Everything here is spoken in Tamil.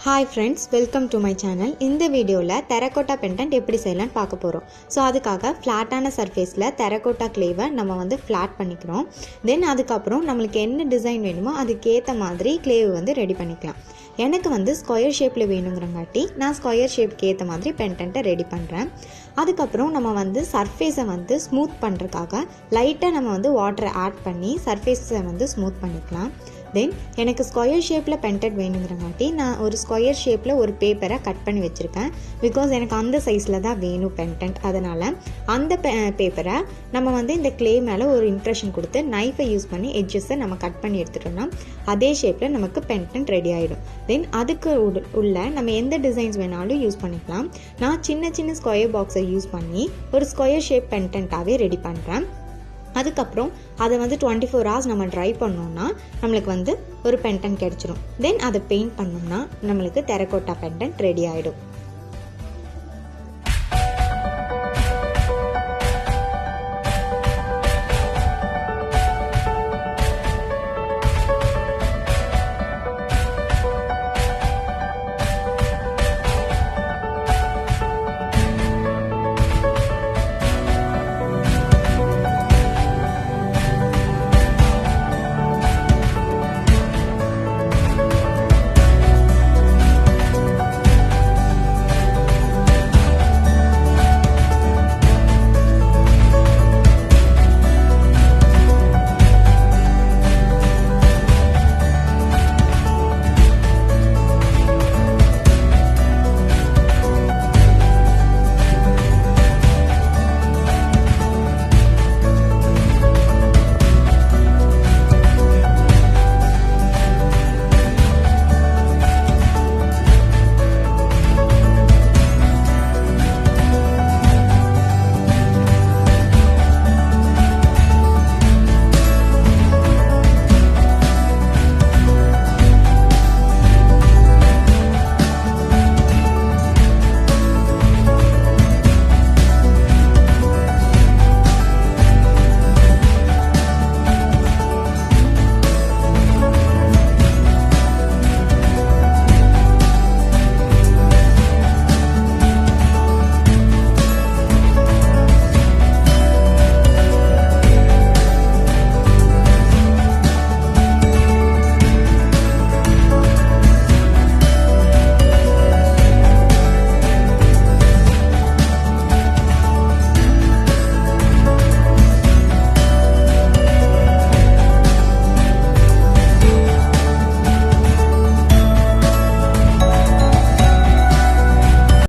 Hi friends, welcome to my channel. இந்த வீடியோல terracotta pendant எப்படி செய்யலாம்னு பார்க்க போறோம். சோ அதுக்காக ஃப்ளாட்டான சர்ஃபேஸ்ல terracotta clay-வை நம்ம வந்து ஃப்ளாட் பண்ணிக்கிறோம். தென் அதுக்கு அப்புறம் நமக்கு என்ன டிசைன் வேணுமோ அதுக்கு ஏத்த மாதிரி clay-வை வந்து ரெடி பண்ணிக்கலாம். எனக்கு வந்து ஸ்கொயர் ஷேப்ல வேணும்ங்கறங்காட்டி நான் ஸ்கொயர் ஷேப்க்கு ஏத்த மாதிரி pendant ரெடி பண்றேன். அதுக்கு அப்புறம் நம்ம வந்து சர்ஃபேஸை வந்து ஸ்மூத் பண்றதுக்காக லைட்டா நம்ம வந்து வாட்டர் ஆட் பண்ணி சர்ஃபேஸை வந்து ஸ்மூத் பண்ணிக்கலாம். தென் எனக்கு ஸ்கொயர் ஷேப்பில் பெண்டன்ட் வேணுங்கிறங்காட்டி நான் ஒரு ஸ்கொயர் ஷேப்பில் ஒரு பேப்பரை கட் பண்ணி வச்சுருக்கேன். பிகாஸ் எனக்கு அந்த சைஸில் தான் வேணும் பெண்டன்ட். அதனால் அந்த பேப்பரை நம்ம வந்து இந்த கிளே மேலே ஒரு இம்ப்ரெஷன் கொடுத்து நைஃபை யூஸ் பண்ணி எட்ஜஸை நம்ம கட் பண்ணி எடுத்துட்டோம்னா அதே ஷேப்பில் நமக்கு பெண்டன்ட் ரெடி ஆகிடும். தென் அதுக்கு உள்ள நம்ம எந்த டிசைன்ஸ் வேணாலும் யூஸ் பண்ணிக்கலாம். நான் சின்ன சின்ன ஸ்கொயர் பாக்ஸை யூஸ் பண்ணி ஒரு ஸ்கொயர் ஷேப் பெண்டன்ட்டாகவே ரெடி பண்ணுறேன். அதுக்கப்புறம் அதை வந்து 24 hours நம்ம ட்ரை பண்ணோம்னா நம்மளுக்கு வந்து ஒரு பெண்டன்ட் கிடைச்சிடும். தென் அதை பெயிண்ட் பண்ணோம்னா நம்மளுக்கு terracotta pendant ரெடி ஆகிடும்.